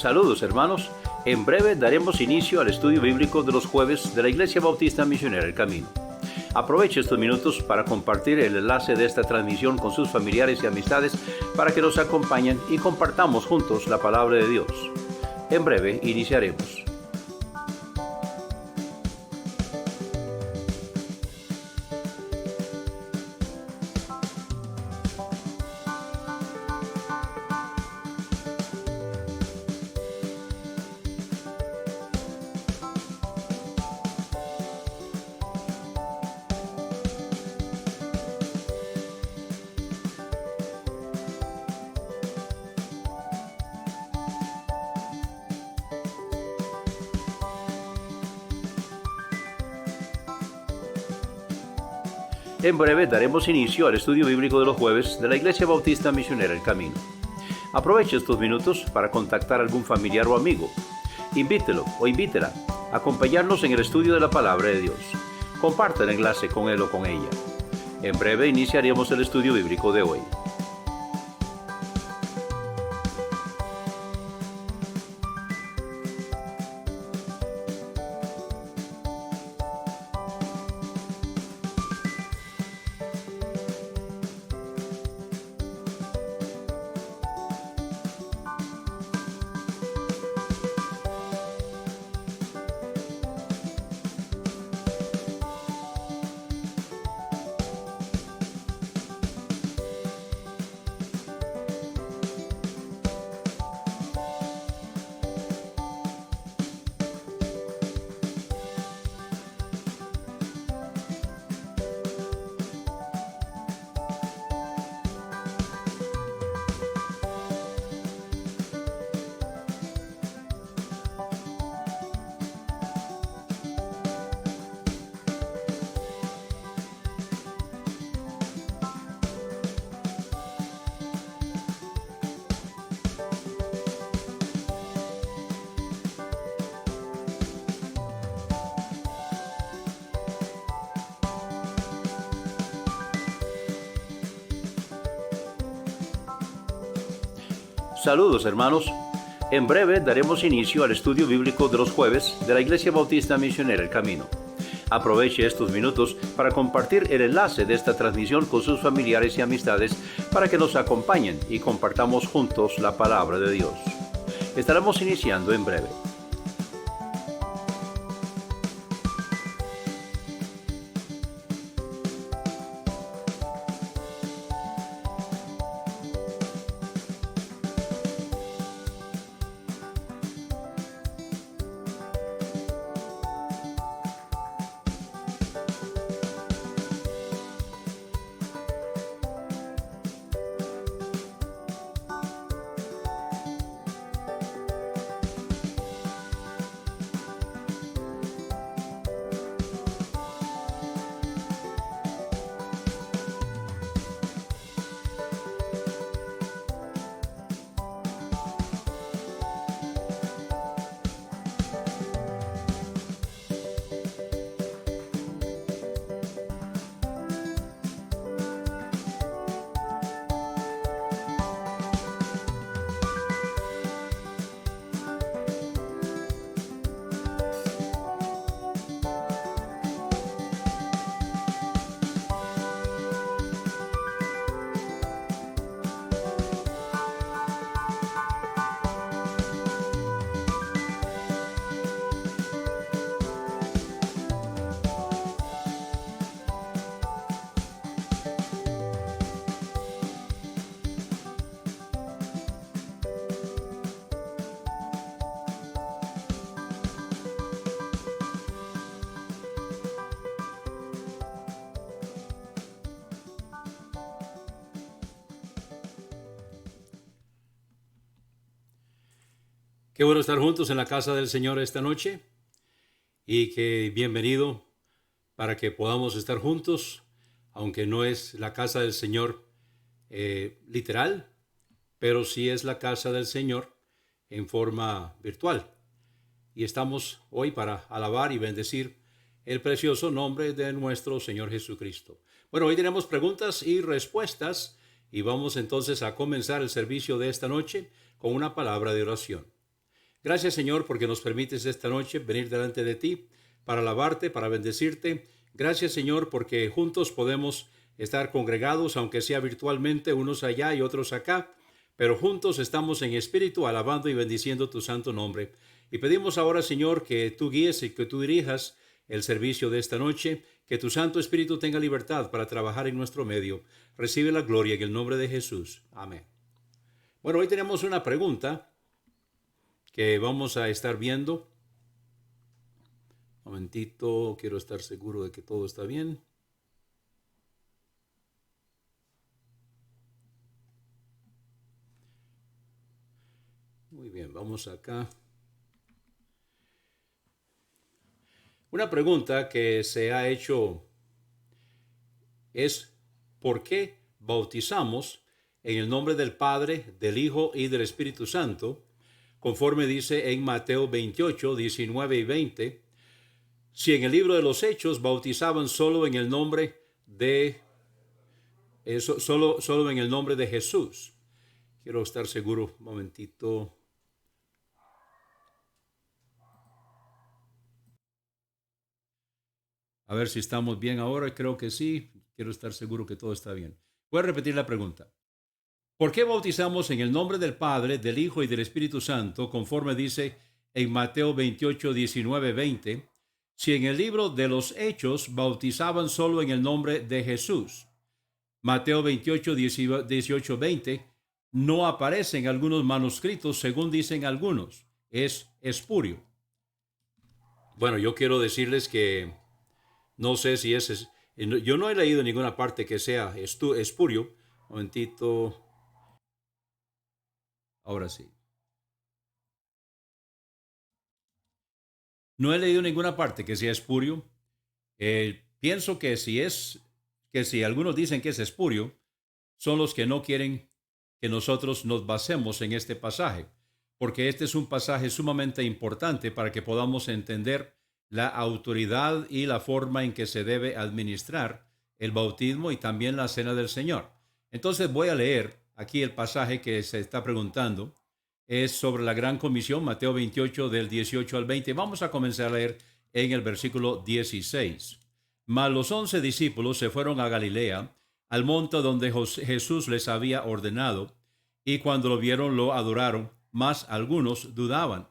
Saludos hermanos, en breve daremos inicio al estudio bíblico de los jueves de la Iglesia Bautista Misionera El Camino. Aproveche estos minutos para compartir el enlace de esta transmisión con sus familiares y amistades para que nos acompañen y compartamos juntos la palabra de Dios. En breve iniciaremos. En breve daremos inicio al estudio bíblico de los jueves de la Iglesia Bautista Misionera El Camino. Aproveche estos minutos para contactar a algún familiar o amigo. Invítelo o invítela a acompañarnos en el estudio de la palabra de Dios. Comparta el enlace con él o con ella. En breve iniciaremos el estudio bíblico de hoy. Saludos hermanos, en breve daremos inicio al estudio bíblico de los jueves de la Iglesia Bautista Misionera El Camino. Aproveche estos minutos para compartir el enlace de esta transmisión con sus familiares y amistades para que nos acompañen y compartamos juntos la palabra de Dios. Estaremos iniciando en breve. Qué bueno estar juntos en la casa del Señor esta noche y que bienvenido para que podamos estar juntos, aunque no es la casa del Señor literal, pero sí es la casa del Señor en forma virtual. Y estamos hoy para alabar y bendecir el precioso nombre de nuestro Señor Jesucristo. Bueno, hoy tenemos preguntas y respuestas y vamos entonces a comenzar el servicio de esta noche con una palabra de oración. Gracias, Señor, porque nos permites esta noche venir delante de ti para alabarte, para bendecirte. Gracias, Señor, porque juntos podemos estar congregados, aunque sea virtualmente, unos allá y otros acá, pero juntos estamos en espíritu alabando y bendiciendo tu santo nombre. Y pedimos ahora, Señor, que tú guíes y que tú dirijas el servicio de esta noche, que tu Santo Espíritu tenga libertad para trabajar en nuestro medio. Recibe la gloria en el nombre de Jesús. Amén. Bueno, hoy tenemos una pregunta que vamos a estar viendo. Un momentito, quiero estar seguro de que todo está bien. Muy bien, vamos acá. Una pregunta que se ha hecho es: ¿por qué bautizamos en el nombre del Padre, del Hijo y del Espíritu Santo? Conforme dice en Mateo 28, 19 y 20, si en el libro de los Hechos bautizaban solo en el nombre de solo en el nombre de Jesús. Quiero estar seguro, un momentito. A ver si estamos bien ahora, creo que sí. Quiero estar seguro que todo está bien. Voy a repetir la pregunta. ¿Por qué bautizamos en el nombre del Padre, del Hijo y del Espíritu Santo, conforme dice en Mateo 28, 19, 20, si en el libro de los Hechos bautizaban solo en el nombre de Jesús? Mateo 28, 18, 20, no aparece en algunos manuscritos, según dicen algunos. Es espurio. Bueno, yo quiero decirles que no sé si yo no he leído en ninguna parte que sea espurio. Un momentito. Ahora sí. No he leído en ninguna parte que sea espurio. Pienso que si algunos dicen que es espurio, son los que no quieren que nosotros nos basemos en este pasaje, porque este es un pasaje sumamente importante para que podamos entender la autoridad y la forma en que se debe administrar el bautismo y también la cena del Señor. Entonces voy a leer aquí el pasaje que se está preguntando. Es sobre la gran comisión, Mateo 28 del 18 al 20. Vamos a comenzar a leer en el versículo 16. Mas los 11 discípulos se fueron a Galilea, al monte donde Jesús les había ordenado, y cuando lo vieron lo adoraron, mas algunos dudaban.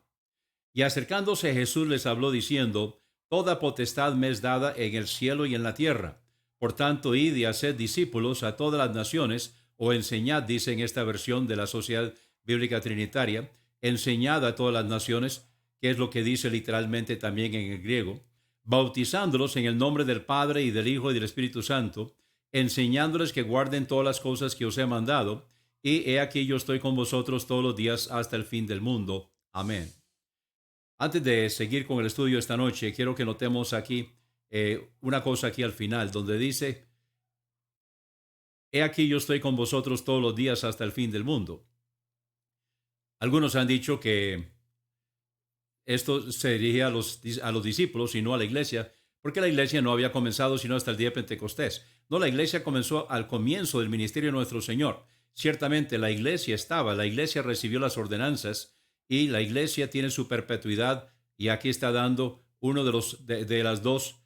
Y acercándose Jesús les habló diciendo: toda potestad me es dada en el cielo y en la tierra. Por tanto, id y haced discípulos a todas las naciones, o enseñad, dice en esta versión de la Sociedad Bíblica Trinitaria, enseñad a todas las naciones, que es lo que dice literalmente también en el griego, bautizándolos en el nombre del Padre y del Hijo y del Espíritu Santo, enseñándoles que guarden todas las cosas que os he mandado, y he aquí yo estoy con vosotros todos los días hasta el fin del mundo. Amén. Antes de seguir con el estudio esta noche, quiero que notemos aquí una cosa aquí al final, donde dice: he aquí yo estoy con vosotros todos los días hasta el fin del mundo. Algunos han dicho que esto se dirige a los discípulos y no a la iglesia, porque la iglesia no había comenzado sino hasta el día de Pentecostés. No, la iglesia comenzó al comienzo del ministerio de nuestro Señor. Ciertamente la iglesia recibió las ordenanzas y la iglesia tiene su perpetuidad, y aquí está dando uno de las dos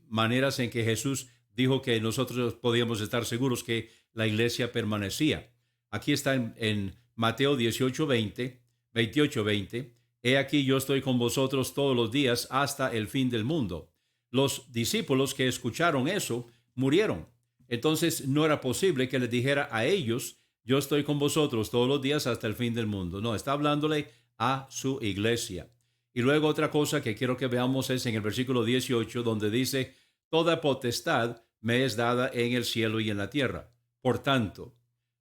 maneras en que Jesús dijo que nosotros podíamos estar seguros que la iglesia permanecía. Aquí está en Mateo 18, 20, 28, 20. He aquí yo estoy con vosotros todos los días hasta el fin del mundo. Los discípulos que escucharon eso murieron. Entonces no era posible que les dijera a ellos: yo estoy con vosotros todos los días hasta el fin del mundo. No, está hablándole a su iglesia. Y luego otra cosa que quiero que veamos es en el versículo 18, donde dice: toda potestad me es dada en el cielo y en la tierra. Por tanto,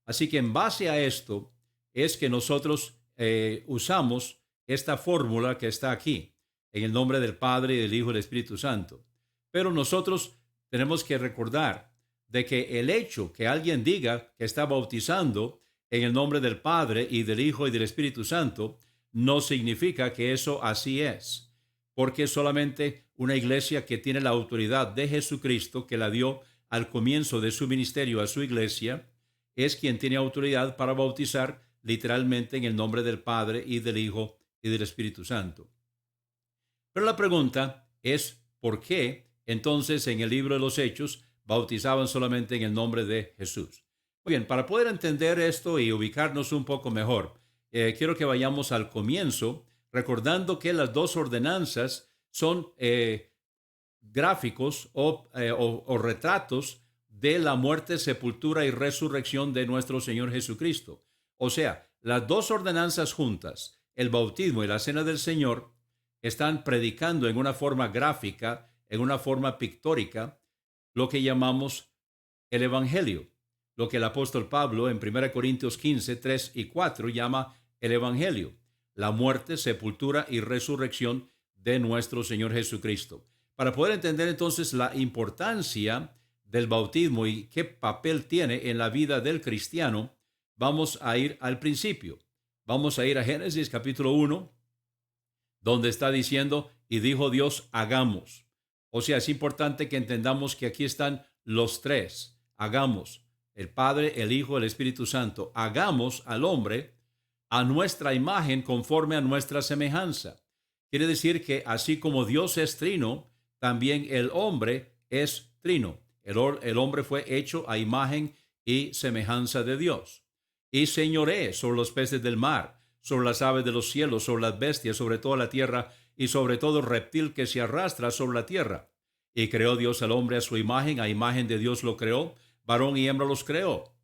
así que en base a esto es que nosotros usamos esta fórmula que está aquí, en el nombre del Padre, y del Hijo y del Espíritu Santo. Pero nosotros tenemos que recordar de que el hecho que alguien diga que está bautizando en el nombre del Padre y del Hijo y del Espíritu Santo no significa que eso así es, porque es solamente una iglesia que tiene la autoridad de Jesucristo, que la dio al comienzo de su ministerio a su iglesia, es quien tiene autoridad para bautizar literalmente en el nombre del Padre y del Hijo y del Espíritu Santo. Pero la pregunta es, ¿por qué entonces en el libro de los Hechos bautizaban solamente en el nombre de Jesús? Muy bien, para poder entender esto y ubicarnos un poco mejor, quiero que vayamos al comienzo, recordando que las dos ordenanzas son gráficos o retratos de la muerte, sepultura y resurrección de nuestro Señor Jesucristo. O sea, las dos ordenanzas juntas, el bautismo y la cena del Señor, están predicando en una forma gráfica, en una forma pictórica, lo que llamamos el Evangelio, lo que el apóstol Pablo en 1 Corintios 15, 3 y 4 llama el Evangelio, la muerte, sepultura y resurrección de nuestro Señor Jesucristo. Para poder entender entonces la importancia del bautismo y qué papel tiene en la vida del cristiano, vamos a ir al principio. Vamos a ir a Génesis capítulo 1, donde está diciendo, y dijo Dios, hagamos. O sea, es importante que entendamos que aquí están los tres. Hagamos, el Padre, el Hijo, el Espíritu Santo. Hagamos al hombre a nuestra imagen conforme a nuestra semejanza. Quiere decir que así como Dios es trino, también el hombre es trino. El hombre fue hecho a imagen y semejanza de Dios. Y señoree sobre los peces del mar, sobre las aves de los cielos, sobre las bestias, sobre toda la tierra y sobre todo reptil que se arrastra sobre la tierra. Y creó Dios al hombre a imagen de Dios lo creó, varón y hembra los creó.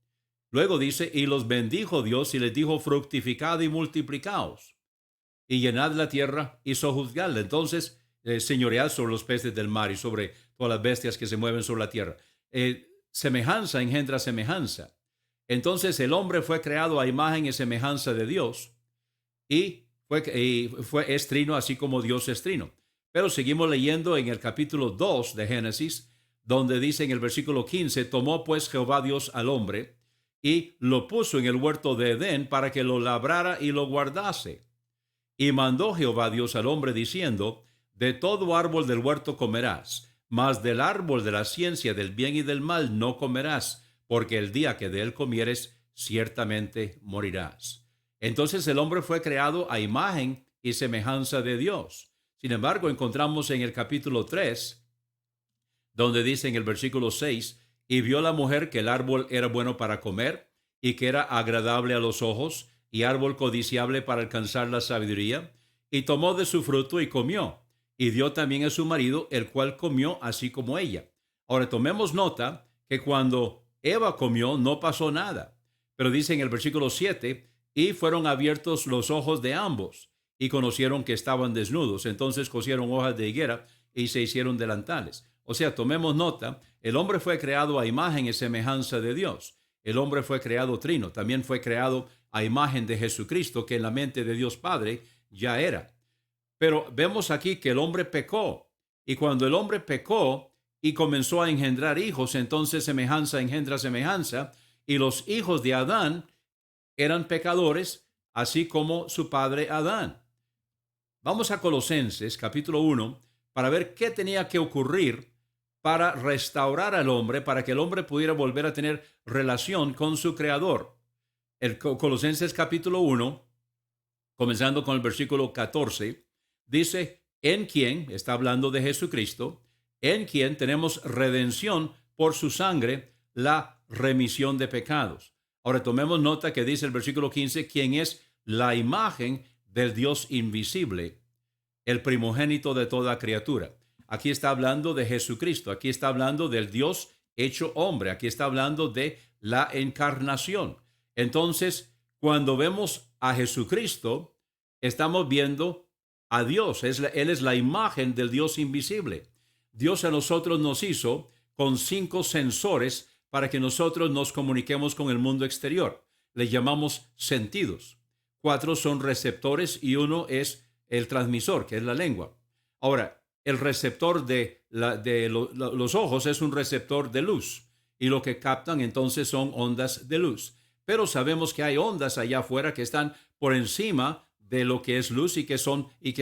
Luego dice, y los bendijo Dios y les dijo, fructificad y multiplicaos, y llenad la tierra y sojuzgadla. Entonces, señoread sobre los peces del mar y sobre todas las bestias que se mueven sobre la tierra. Semejanza engendra semejanza. Entonces el hombre fue creado a imagen y semejanza de Dios y es trino así como Dios es trino. Pero seguimos leyendo en el capítulo 2 de Génesis, donde dice en el versículo 15, tomó pues Jehová Dios al hombre y lo puso en el huerto de Edén para que lo labrara y lo guardase. Y mandó Jehová Dios al hombre diciendo, de todo árbol del huerto comerás, mas del árbol de la ciencia del bien y del mal no comerás, porque el día que de él comieres, ciertamente morirás. Entonces el hombre fue creado a imagen y semejanza de Dios. Sin embargo, encontramos en el capítulo 3, donde dice en el versículo 6, y vio la mujer que el árbol era bueno para comer, y que era agradable a los ojos, y árbol codiciable para alcanzar la sabiduría, y tomó de su fruto y comió, y dio también a su marido, el cual comió así como ella. Ahora tomemos nota que cuando Eva comió no pasó nada, pero dice en el versículo 7, y fueron abiertos los ojos de ambos, y conocieron que estaban desnudos. Entonces cosieron hojas de higuera y se hicieron delantales. O sea, tomemos nota, el hombre fue creado a imagen y semejanza de Dios. El hombre fue creado trino, también fue creado a imagen de Jesucristo, que en la mente de Dios Padre ya era. Pero vemos aquí que el hombre pecó, y cuando el hombre pecó y comenzó a engendrar hijos, entonces semejanza engendra semejanza, y los hijos de Adán eran pecadores, así como su padre Adán. Vamos a Colosenses capítulo 1 para ver qué tenía que ocurrir para restaurar al hombre, para que el hombre pudiera volver a tener relación con su creador. El Colosenses capítulo 1, comenzando con el versículo 14, dice, en quien, está hablando de Jesucristo, en quien tenemos redención por su sangre, la remisión de pecados. Ahora tomemos nota que dice el versículo 15, quien es la imagen del Dios invisible, el primogénito de toda criatura. Aquí está hablando de Jesucristo, aquí está hablando del Dios hecho hombre, aquí está hablando de la encarnación. Entonces, cuando vemos a Jesucristo, estamos viendo a Dios. Él es la imagen del Dios invisible. Dios a nosotros nos hizo con 5 sensores para que nosotros nos comuniquemos con el mundo exterior. Le llamamos sentidos. 4 son receptores y 1 es el transmisor, que es la lengua. Ahora, el receptor de los ojos es un receptor de luz, y lo que captan entonces son ondas de luz. Pero sabemos que hay ondas allá afuera que están por encima de lo que es luz y que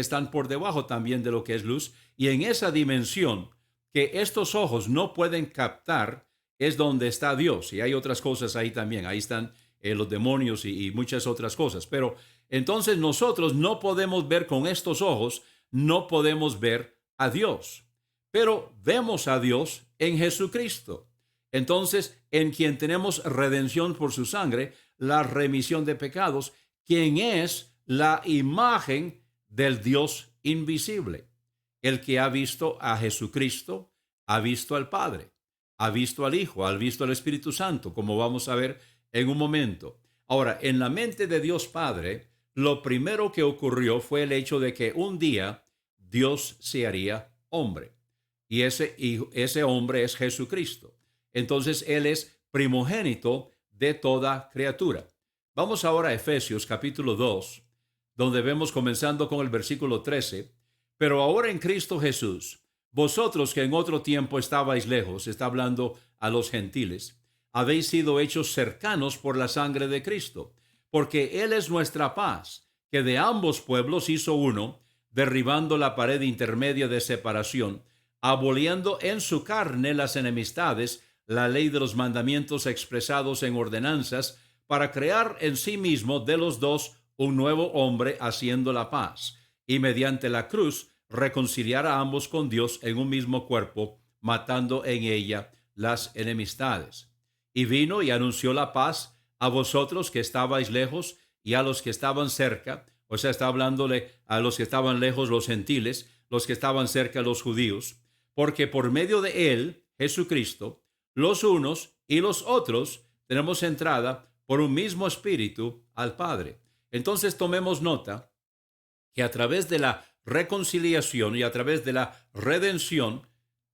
están por debajo también de lo que es luz. Y en esa dimensión que estos ojos no pueden captar es donde está Dios. Y hay otras cosas ahí también. Ahí están los demonios y muchas otras cosas. Pero Entonces nosotros no podemos ver con estos ojos, no podemos ver a Dios, pero vemos a Dios en Jesucristo. Entonces, en quien tenemos redención por su sangre, la remisión de pecados, quien es la imagen del Dios invisible. El que ha visto a Jesucristo, ha visto al Padre, ha visto al Hijo, ha visto al Espíritu Santo, como vamos a ver en un momento. Ahora, en la mente de Dios Padre, lo primero que ocurrió fue el hecho de que un día Dios se haría hombre. Y ese hombre es Jesucristo. Entonces, Él es primogénito de toda criatura. Vamos ahora a Efesios capítulo 2, donde vemos comenzando con el versículo 13. Pero ahora en Cristo Jesús, vosotros que en otro tiempo estabais lejos, está hablando a los gentiles, habéis sido hechos cercanos por la sangre de Cristo, porque Él es nuestra paz, que de ambos pueblos hizo uno, derribando la pared intermedia de separación, aboliendo en su carne las enemistades, la ley de los mandamientos expresados en ordenanzas, para crear en sí mismo de los dos un nuevo hombre, haciendo la paz, y mediante la cruz reconciliar a ambos con Dios en un mismo cuerpo, matando en ella las enemistades. Y vino y anunció la paz a vosotros que estabais lejos y a los que estaban cerca. O sea, está hablándole a los que estaban lejos, los gentiles, los que estaban cerca, los judíos, porque por medio de él, Jesucristo, los unos y los otros tenemos entrada por un mismo espíritu al Padre. Entonces tomemos nota que a través de la reconciliación y a través de la redención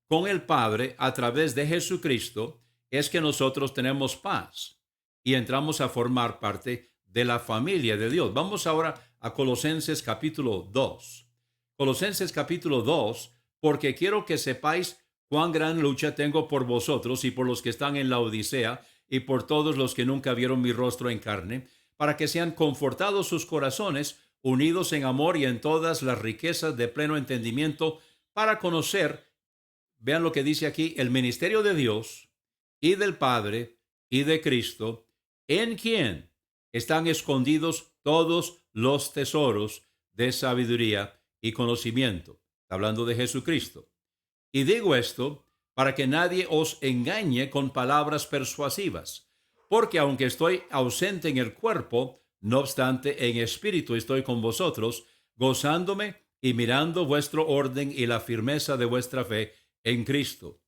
con el Padre, a través de Jesucristo, es que nosotros tenemos paz y entramos a formar parte de la familia de Dios. Vamos ahora a Colosenses capítulo 2. Colosenses capítulo 2, porque quiero que sepáis cuán gran lucha tengo por vosotros y por los que están en la Odisea y por todos los que nunca vieron mi rostro en carne, para que sean confortados sus corazones, unidos en amor y en todas las riquezas de pleno entendimiento, para conocer, vean lo que dice aquí, el ministerio de Dios y del Padre y de Cristo, en quien están escondidos todos los tesoros de sabiduría y conocimiento. Está hablando de Jesucristo. Y digo esto para que nadie os engañe con palabras persuasivas, porque aunque estoy ausente en el cuerpo, no obstante en espíritu estoy con vosotros, gozándome y mirando vuestro orden y la firmeza de vuestra fe en Cristo.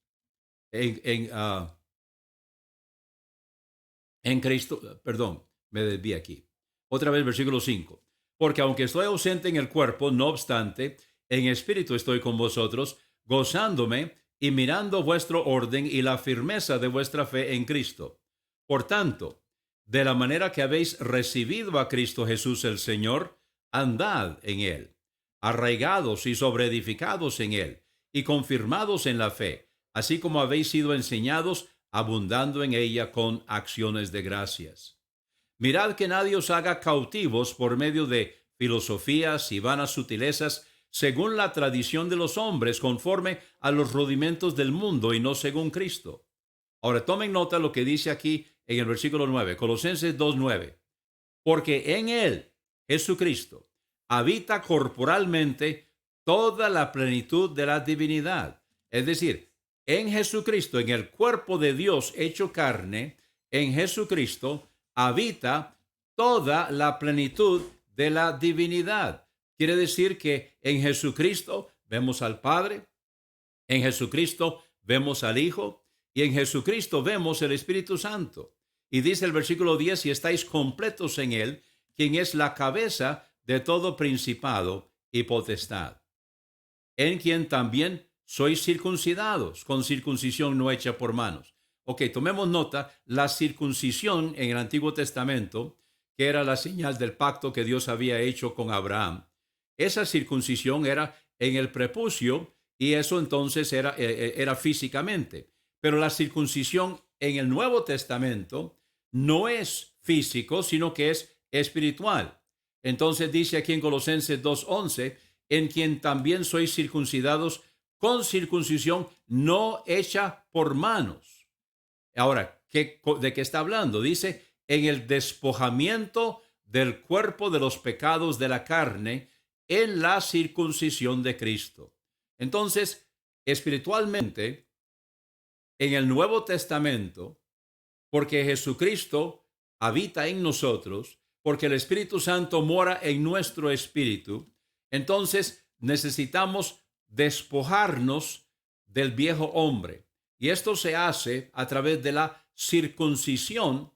En Cristo, perdón, me desvié aquí. Otra vez, versículo 5. Porque aunque estoy ausente en el cuerpo, no obstante, en espíritu estoy con vosotros, gozándome y mirando vuestro orden y la firmeza de vuestra fe en Cristo. Por tanto, de la manera que habéis recibido a Cristo Jesús el Señor, andad en él, arraigados y sobreedificados en él, y confirmados en la fe, así como habéis sido enseñados, abundando en ella con acciones de gracias. Mirad que nadie os haga cautivos por medio de filosofías y vanas sutilezas, según la tradición de los hombres, conforme a los rudimentos del mundo y no según Cristo. Ahora tomen nota lo que dice aquí en el versículo 9, Colosenses 2:9. Porque en él, Jesucristo, habita corporalmente toda la plenitud de la divinidad. Es decir, en Jesucristo, en el cuerpo de Dios hecho carne, en Jesucristo habita toda la plenitud de la divinidad. Quiere decir que en Jesucristo vemos al Padre, en Jesucristo vemos al Hijo y en Jesucristo vemos el Espíritu Santo. Y dice el versículo 10, y estáis completos en él, quien es la cabeza de todo principado y potestad, en quien también sois circuncidados, con circuncisión no hecha por manos. Ok, tomemos nota, la circuncisión en el Antiguo Testamento, que era la señal del pacto que Dios había hecho con Abraham, esa circuncisión era en el prepucio y eso entonces era físicamente. Pero la circuncisión en el Nuevo Testamento no es físico, sino que es espiritual. Entonces dice aquí en Colosenses 2:11, en quien también sois circuncidados con circuncisión no hecha por manos. Ahora, ¿de qué está hablando? Dice, en el despojamiento del cuerpo de los pecados de la carne en la circuncisión de Cristo. Entonces, espiritualmente, en el Nuevo Testamento, porque Jesucristo habita en nosotros, porque el Espíritu Santo mora en nuestro espíritu, entonces necesitamos despojarnos del viejo hombre. Y esto se hace a través de la circuncisión,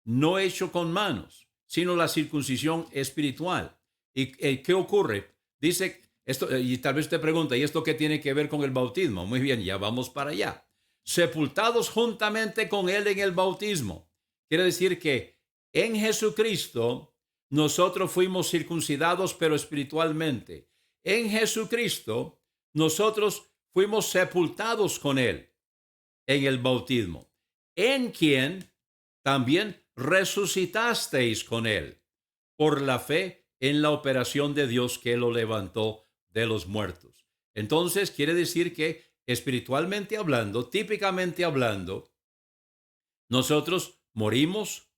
no hecho con manos, sino la circuncisión espiritual. ¿Y qué ocurre? Dice esto, y tal vez te pregunta, ¿y esto qué tiene que ver con el bautismo? Muy bien, ya vamos para allá. Sepultados juntamente con él en el bautismo. Quiere decir que en Jesucristo nosotros fuimos circuncidados, pero espiritualmente. En Jesucristo nosotros fuimos sepultados con él en el bautismo, en quien también resucitasteis con él por la fe en la operación de Dios que lo levantó de los muertos. Entonces quiere decir que espiritualmente hablando, típicamente hablando, nosotros morimos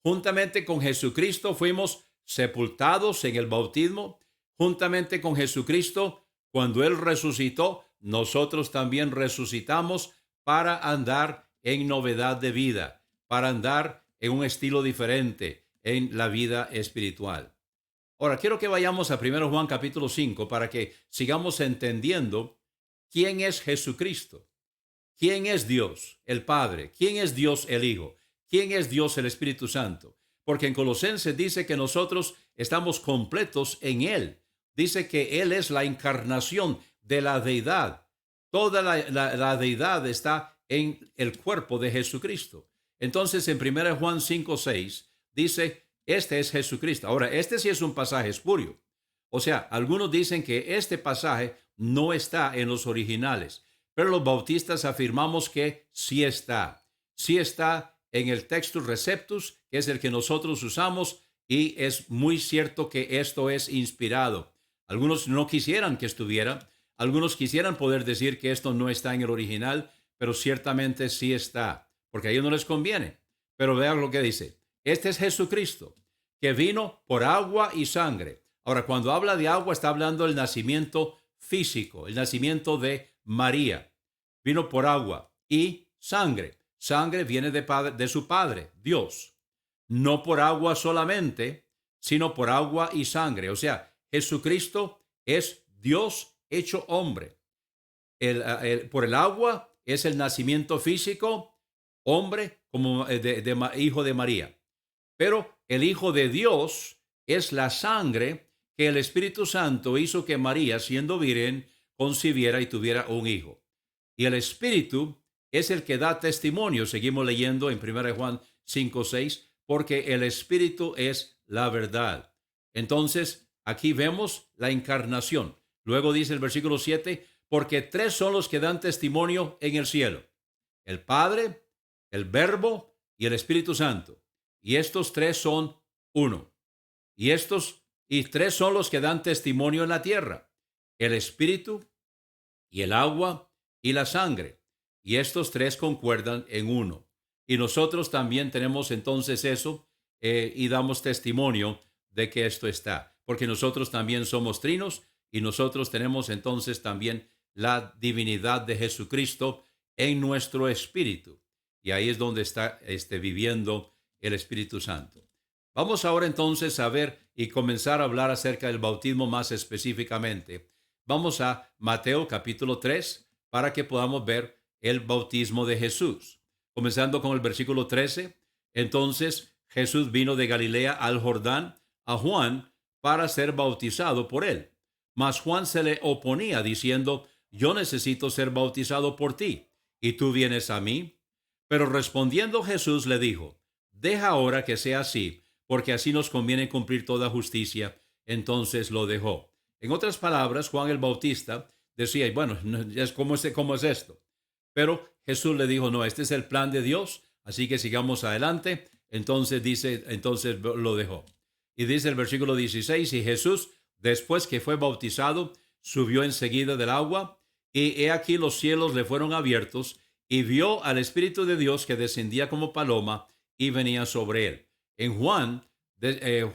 juntamente con Jesucristo, fuimos sepultados en el bautismo, juntamente con Jesucristo, cuando Él resucitó, nosotros también resucitamos para andar en novedad de vida, para andar en un estilo diferente en la vida espiritual. Ahora, quiero que vayamos a 1 Juan capítulo 5 para que sigamos entendiendo quién es Jesucristo, quién es Dios el Padre, quién es Dios el Hijo, quién es Dios el Espíritu Santo. Porque en Colosenses dice que nosotros estamos completos en Él. Dice que Él es la encarnación de la deidad. Toda la deidad está en el cuerpo de Jesucristo. Entonces, en 1 Juan 5:6 dice, este es Jesucristo. Ahora, este sí es un pasaje espurio. O sea, algunos dicen que este pasaje no está en los originales, pero los bautistas afirmamos que sí está. Sí está en el Textus Receptus, que es el que nosotros usamos, y es muy cierto que esto es inspirado. Algunos no quisieran que estuviera, algunos quisieran poder decir que esto no está en el original, pero ciertamente sí está, porque a ellos no les conviene. Pero vean lo que dice. Este es Jesucristo, que vino por agua y sangre. Ahora, cuando habla de agua, está hablando del nacimiento físico, el nacimiento de María. Vino por agua y sangre. Sangre viene de su Padre, Dios. No por agua solamente, sino por agua y sangre. O sea, Jesucristo es Dios hecho hombre. Por el agua es el nacimiento físico, hombre, como hijo de María. Pero el Hijo de Dios es la sangre que el Espíritu Santo hizo que María, siendo virgen, concibiera y tuviera un hijo. Y el Espíritu es el que da testimonio. Seguimos leyendo en 1 Juan 5:6, porque el Espíritu es la verdad. Entonces, aquí vemos la encarnación. Luego dice el versículo 7, porque tres son los que dan testimonio en el cielo: el Padre, el Verbo y el Espíritu Santo. Y estos tres son uno. Y tres son los que dan testimonio en la tierra: el Espíritu y el agua y la sangre. Y estos tres concuerdan en uno. Y nosotros también tenemos entonces eso y damos testimonio de que esto está. Porque nosotros también somos trinos y nosotros tenemos entonces también la divinidad de Jesucristo en nuestro espíritu. Y ahí es donde está viviendo el Espíritu Santo. Vamos ahora entonces a ver y comenzar a hablar acerca del bautismo más específicamente. Vamos a Mateo capítulo 3 para que podamos ver el bautismo de Jesús. Comenzando con el versículo 13. Entonces Jesús vino de Galilea al Jordán a Juan para ser bautizado por él. Mas Juan se le oponía diciendo: yo necesito ser bautizado por ti, ¿y tú vienes a mí? Pero respondiendo Jesús le dijo: deja ahora que sea así, porque así nos conviene cumplir toda justicia. Entonces lo dejó. En otras palabras, Juan el Bautista decía: bueno, ¿cómo es esto? Pero Jesús le dijo: no, este es el plan de Dios, así que sigamos adelante. Entonces lo dejó. Y dice el versículo 16, y Jesús, después que fue bautizado, subió enseguida del agua, y he aquí los cielos le fueron abiertos, y vio al Espíritu de Dios que descendía como paloma y venía sobre él. En Juan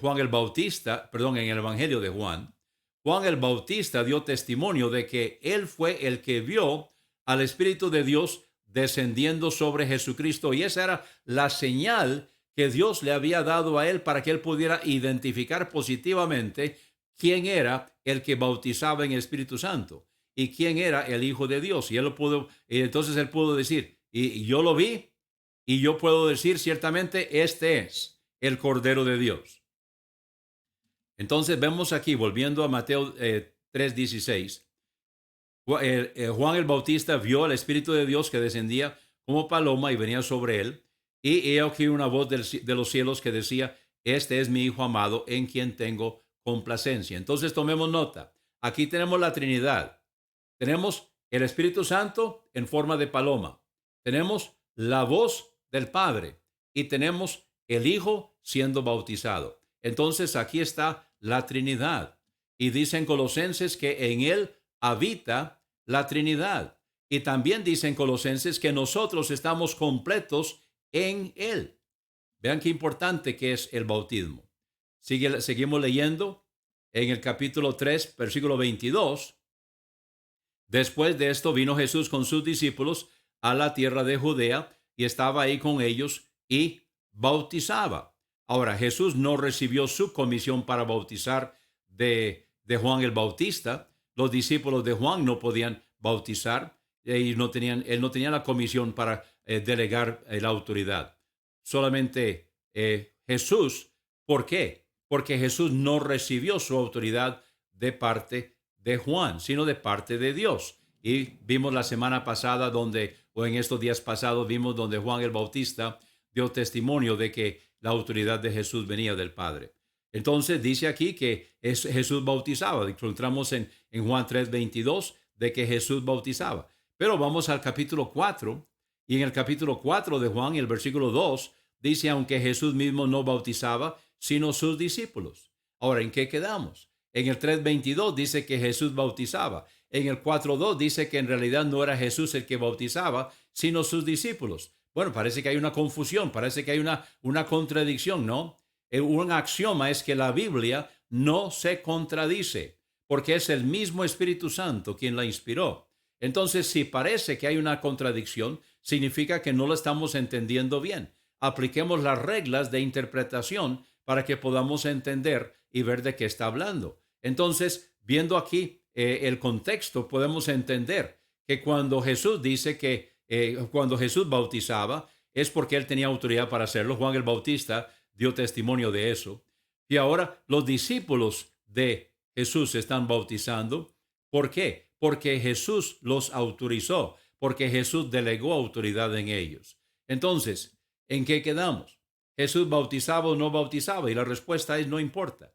Juan el Bautista, perdón, en el Evangelio de Juan, Juan el Bautista dio testimonio de que él fue el que vio al Espíritu de Dios descendiendo sobre Jesucristo, y esa era la señal que Dios le había dado a él para que él pudiera identificar positivamente quién era el que bautizaba en Espíritu Santo y quién era el Hijo de Dios. Y él lo pudo, y entonces él pudo decir, y yo lo vi, y yo puedo decir ciertamente, este es el Cordero de Dios. Entonces vemos aquí, volviendo a Mateo 3:16, Juan el Bautista vio al Espíritu de Dios que descendía como paloma y venía sobre él. Y he aquí una voz de los cielos que decía, este es mi Hijo amado en quien tengo complacencia. Entonces tomemos nota. Aquí tenemos la Trinidad. Tenemos el Espíritu Santo en forma de paloma. Tenemos la voz del Padre y tenemos el Hijo siendo bautizado. Entonces aquí está la Trinidad. Y dicen Colosenses que en él habita la Trinidad. Y también dicen Colosenses que nosotros estamos completos en él. Vean qué importante que es el bautismo. Seguimos leyendo en el capítulo 3, versículo 22. Después de esto vino Jesús con sus discípulos a la tierra de Judea y estaba ahí con ellos y bautizaba. Ahora, Jesús no recibió su comisión para bautizar de Juan el Bautista. Los discípulos de Juan no podían bautizar y él no tenía la comisión para delegar la autoridad. Solamente Jesús. ¿Por qué? Porque Jesús no recibió su autoridad de parte de Juan, sino de parte de Dios. Y vimos la semana pasada o en estos días pasados, vimos donde Juan el Bautista dio testimonio de que la autoridad de Jesús venía del Padre. Entonces dice aquí que Jesús bautizaba. Encontramos en Juan 3:22 de que Jesús bautizaba. Pero vamos al capítulo 4, y en el capítulo 4 de Juan, el versículo 2, dice, aunque Jesús mismo no bautizaba, sino sus discípulos. Ahora, ¿en qué quedamos? En el 3:22 dice que Jesús bautizaba. En el 4:2 dice que en realidad no era Jesús el que bautizaba, sino sus discípulos. Bueno, parece que hay una confusión, parece que hay una contradicción, ¿no? Un axioma es que la Biblia no se contradice, porque es el mismo Espíritu Santo quien la inspiró. Entonces, si parece que hay una contradicción, significa que no lo estamos entendiendo bien. Apliquemos las reglas de interpretación para que podamos entender y ver de qué está hablando. Entonces, viendo aquí el contexto, podemos entender que cuando Jesús dice que cuando Jesús bautizaba, es porque él tenía autoridad para hacerlo. Juan el Bautista dio testimonio de eso. Y ahora los discípulos de Jesús están bautizando. ¿Por qué? Porque Jesús los autorizó, porque Jesús delegó autoridad en ellos. Entonces, ¿en qué quedamos? ¿Jesús bautizaba o no bautizaba? Y la respuesta es no importa.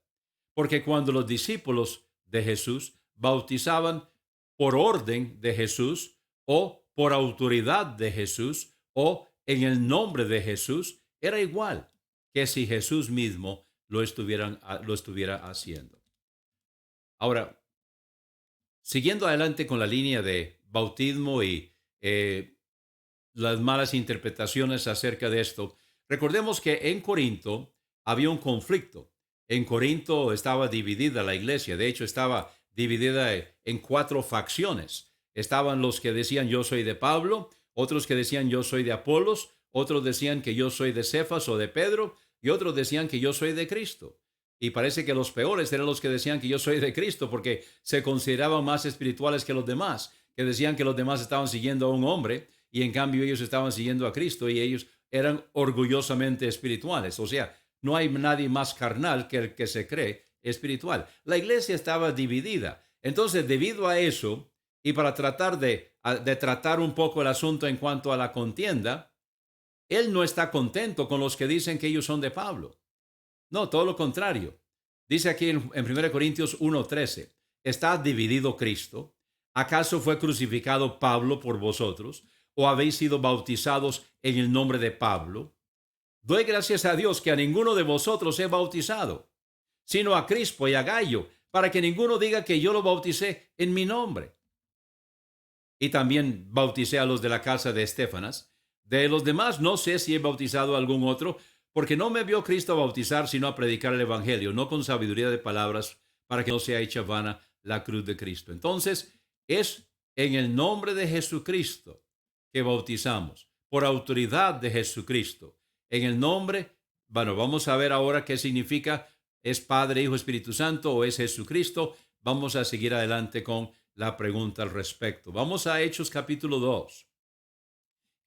Porque cuando los discípulos de Jesús bautizaban por orden de Jesús o por autoridad de Jesús o en el nombre de Jesús, era igual que si Jesús mismo lo estuviera haciendo. Ahora, siguiendo adelante con la línea de bautismo y las malas interpretaciones acerca de esto, recordemos que en Corinto había un conflicto. En Corinto estaba dividida la iglesia. De hecho, estaba dividida en 4 facciones. Estaban los que decían yo soy de Pablo, otros que decían yo soy de Apolos, otros decían que yo soy de Cefas o de Pedro, y otros decían que yo soy de Cristo. Y parece que los peores eran los que decían que yo soy de Cristo, porque se consideraban más espirituales que los demás, que decían que los demás estaban siguiendo a un hombre, y en cambio ellos estaban siguiendo a Cristo, y ellos eran orgullosamente espirituales. O sea, no hay nadie más carnal que el que se cree espiritual. La iglesia estaba dividida. Entonces, debido a eso, y para tratar de tratar un poco el asunto en cuanto a la contienda, él no está contento con los que dicen que ellos son de Pablo. No, todo lo contrario. Dice aquí en 1 Corintios 1:13, ¿está dividido Cristo? ¿Acaso fue crucificado Pablo por vosotros? ¿O habéis sido bautizados en el nombre de Pablo? Doy gracias a Dios que a ninguno de vosotros he bautizado, sino a Crispo y a Gallo, para que ninguno diga que yo lo bauticé en mi nombre. Y también bauticé a los de la casa de Estéfanas. De los demás no sé si he bautizado a algún otro, porque no me vio Cristo a bautizar, sino a predicar el Evangelio, no con sabiduría de palabras, para que no sea hecha vana la cruz de Cristo. Entonces, es en el nombre de Jesucristo que bautizamos, por autoridad de Jesucristo. En el nombre, bueno, vamos a ver ahora qué significa, ¿es Padre, Hijo, Espíritu Santo o es Jesucristo? Vamos a seguir adelante con la pregunta al respecto. Vamos a Hechos capítulo 2,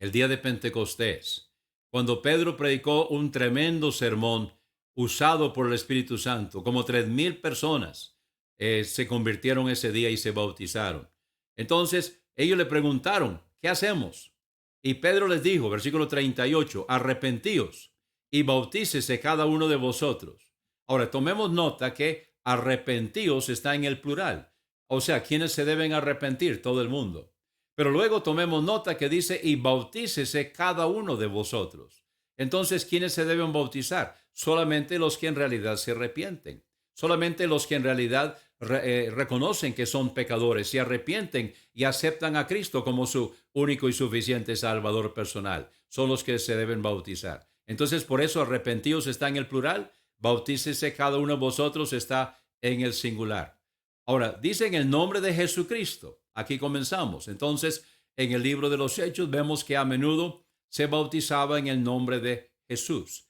el día de Pentecostés, cuando Pedro predicó un tremendo sermón usado por el Espíritu Santo. Como 3,000 personas se convirtieron ese día y se bautizaron. Entonces ellos le preguntaron, ¿qué hacemos? Y Pedro les dijo, versículo 38, arrepentíos y bautícese cada uno de vosotros. Ahora, tomemos nota que arrepentíos está en el plural. O sea, ¿quiénes se deben arrepentir? Todo el mundo. Pero luego tomemos nota que dice, y bautícese cada uno de vosotros. Entonces, ¿quiénes se deben bautizar? Solamente los que en realidad se arrepienten. Solamente los que en realidad reconocen que son pecadores, se arrepienten y aceptan a Cristo como su único y suficiente Salvador personal. Son los que se deben bautizar. Entonces, por eso arrepentíos está en el plural, bautícese cada uno de vosotros está en el singular. Ahora, dice en el nombre de Jesucristo. Aquí comenzamos. Entonces, en el libro de los Hechos vemos que a menudo se bautizaba en el nombre de Jesús.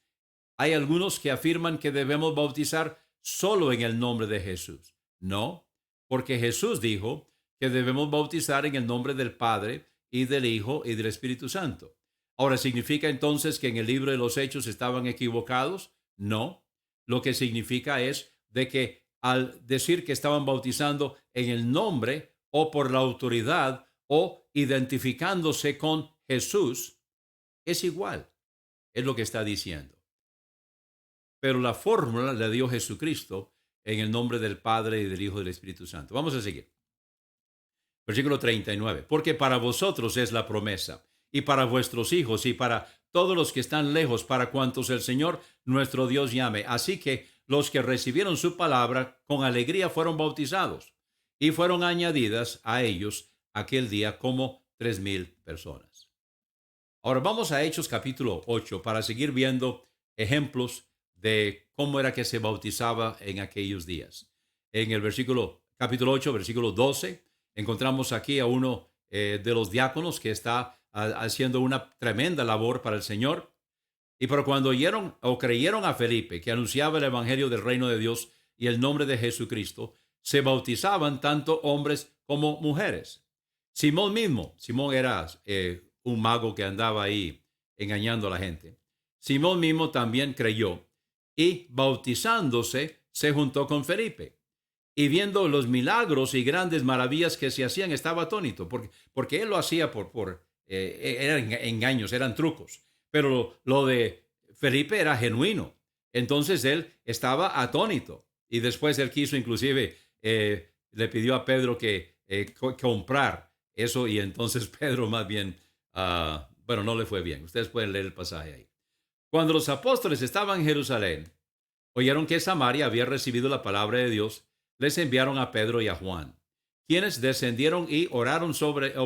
Hay algunos que afirman que debemos bautizar solo en el nombre de Jesús. No, porque Jesús dijo que debemos bautizar en el nombre del Padre y del Hijo y del Espíritu Santo. Ahora, ¿significa entonces que en el libro de los Hechos estaban equivocados? No. Lo que significa es de que al decir que estaban bautizando en el nombre o por la autoridad o identificándose con Jesús, es igual. Es lo que está diciendo. Pero la fórmula la dio Jesucristo en el nombre del Padre y del Hijo y del Espíritu Santo. Vamos a seguir. Versículo 39. Porque para vosotros es la promesa, y para vuestros hijos, y para todos los que están lejos, para cuantos el Señor nuestro Dios llame. Así que los que recibieron su palabra con alegría fueron bautizados, y fueron añadidas a ellos aquel día como 3,000 personas. Ahora vamos a Hechos capítulo 8 para seguir viendo ejemplos de cómo era que se bautizaba en aquellos días. En el capítulo 8, versículo 12, encontramos aquí a uno de los diáconos que está haciendo una tremenda labor para el Señor. Y pero cuando oyeron o creyeron a Felipe, que anunciaba el evangelio del reino de Dios y el nombre de Jesucristo, se bautizaban tanto hombres como mujeres. Simón era un mago que andaba ahí engañando a la gente. Simón mismo también creyó y bautizándose se juntó con Felipe. Y viendo los milagros y grandes maravillas que se hacían, estaba atónito, porque él lo hacía eran engaños, eran trucos. Pero lo de Felipe era genuino. Entonces él estaba atónito. Y después él quiso inclusive, le pidió a Pedro que comprar eso. Y entonces Pedro más bien, no le fue bien. Ustedes pueden leer el pasaje ahí. Cuando los apóstoles estaban en Jerusalén, oyeron que Samaria había recibido la palabra de Dios, les enviaron a Pedro y a Juan, quienes descendieron y oraron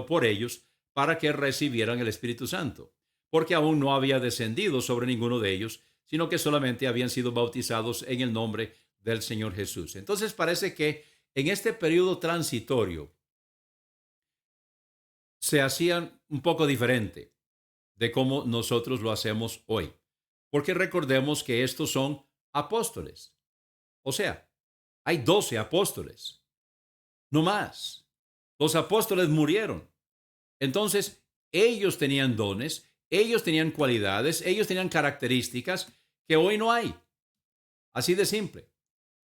por ellos para que recibieran el Espíritu Santo, porque aún no había descendido sobre ninguno de ellos, sino que solamente habían sido bautizados en el nombre del Señor Jesús. Entonces parece que en este periodo transitorio se hacían un poco diferente de cómo nosotros lo hacemos hoy, porque recordemos que estos son apóstoles. O sea, hay 12 apóstoles, no más. Los apóstoles murieron. Entonces, ellos tenían dones, ellos tenían cualidades, ellos tenían características que hoy no hay. Así de simple.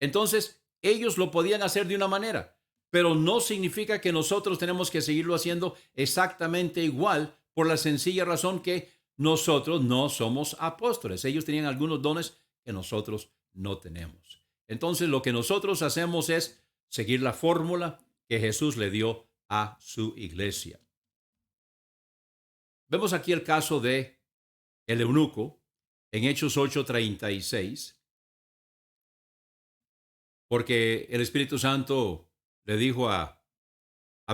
Entonces, ellos lo podían hacer de una manera, pero no significa que nosotros tenemos que seguirlo haciendo exactamente igual por la sencilla razón que nosotros no somos apóstoles. Ellos tenían algunos dones que nosotros no tenemos. Entonces, lo que nosotros hacemos es seguir la fórmula que Jesús le dio a su iglesia. Vemos aquí el caso de el eunuco en Hechos 8:36, porque el Espíritu Santo le dijo a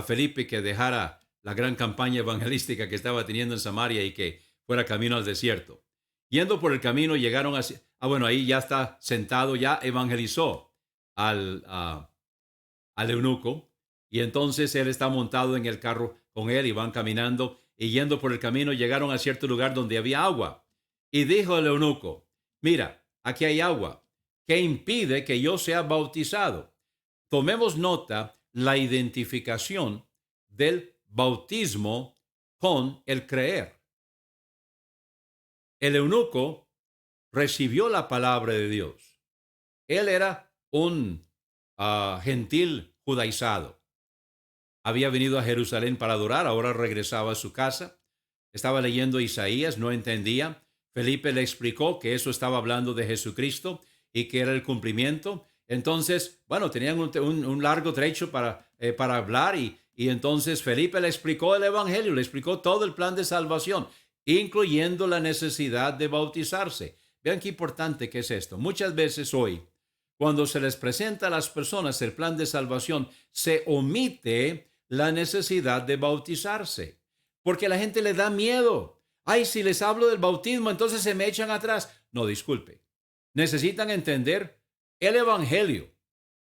Felipe que dejara la gran campaña evangelística que estaba teniendo en Samaria y que fuera camino al desierto. Yendo por el camino llegaron a... bueno, ahí ya está sentado, ya evangelizó al eunuco, y entonces él está montado en el carro con él y van caminando, y yendo por el camino llegaron a cierto lugar donde había agua. Y dijo el eunuco, mira, aquí hay agua, ¿qué impide que yo sea bautizado? Tomemos nota la identificación del bautismo con el creer. El eunuco recibió la palabra de Dios. Él era un gentil judaizado. Había venido a Jerusalén para adorar, ahora regresaba a su casa. Estaba leyendo Isaías, no entendía. Felipe le explicó que eso estaba hablando de Jesucristo y que era el cumplimiento. Entonces, bueno, tenían un largo trecho para hablar y entonces Felipe le explicó el Evangelio, le explicó todo el plan de salvación, incluyendo la necesidad de bautizarse. Vean qué importante que es esto. Muchas veces hoy, cuando se les presenta a las personas el plan de salvación, se omite la necesidad de bautizarse, porque a la gente le da miedo. Ay, si les hablo del bautismo, entonces se me echan atrás. No, disculpe. Necesitan entender el Evangelio.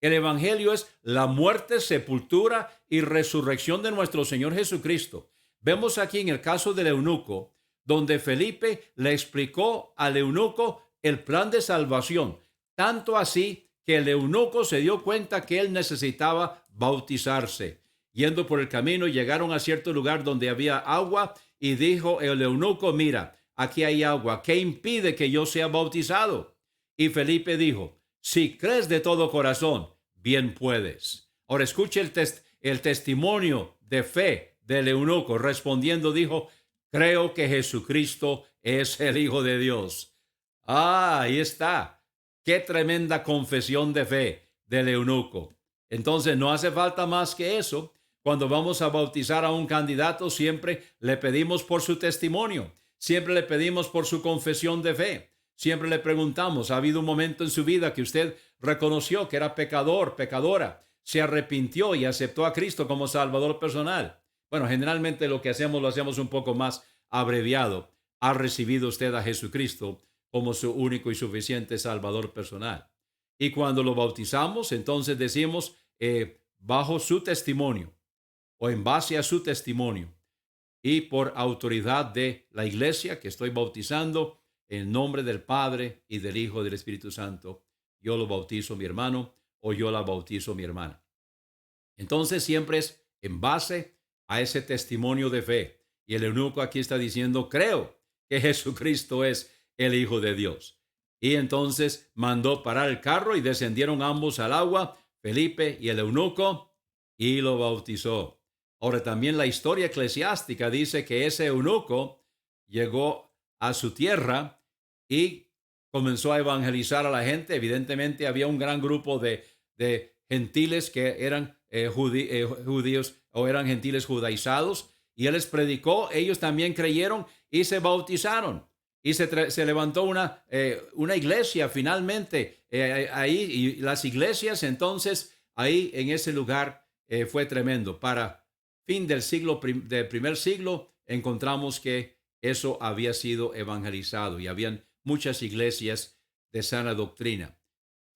El Evangelio es la muerte, sepultura y resurrección de nuestro Señor Jesucristo. Vemos aquí en el caso del eunuco, donde Felipe le explicó al eunuco el plan de salvación, tanto así que el eunuco se dio cuenta que él necesitaba bautizarse. Yendo por el camino, llegaron a cierto lugar donde había agua y dijo el eunuco, mira, aquí hay agua, ¿qué impide que yo sea bautizado? Y Felipe dijo, si crees de todo corazón, bien puedes. Ahora escuche el testimonio de fe del eunuco. Respondiendo dijo, creo que Jesucristo es el Hijo de Dios. Ahí está. Qué tremenda confesión de fe del eunuco. Entonces no hace falta más que eso. Cuando vamos a bautizar a un candidato, siempre le pedimos por su testimonio. Siempre le pedimos por su confesión de fe. Siempre le preguntamos, ¿ha habido un momento en su vida que usted reconoció que era pecador, pecadora, se arrepintió y aceptó a Cristo como Salvador personal? Bueno, generalmente lo hacemos un poco más abreviado. ¿Ha recibido usted a Jesucristo como su único y suficiente Salvador personal? Y cuando lo bautizamos, entonces decimos, bajo su testimonio o en base a su testimonio y por autoridad de la iglesia que estoy bautizando, en nombre del Padre y del Hijo y del Espíritu Santo, yo lo bautizo mi hermano o yo la bautizo mi hermana. Entonces siempre es en base a ese testimonio de fe. Y el eunuco aquí está diciendo, creo que Jesucristo es el Hijo de Dios. Y entonces mandó parar el carro y descendieron ambos al agua, Felipe y el eunuco, y lo bautizó. Ahora también la historia eclesiástica dice que ese eunuco llegó a su tierra y comenzó a evangelizar a la gente. Evidentemente había un gran grupo de gentiles que eran judíos o eran gentiles judaizados, y él les predicó, ellos también creyeron y se bautizaron. Y se levantó una iglesia finalmente ahí, y las iglesias entonces ahí en ese lugar fue tremendo. Para fin del primer siglo encontramos que eso había sido evangelizado y habían muchas iglesias de sana doctrina.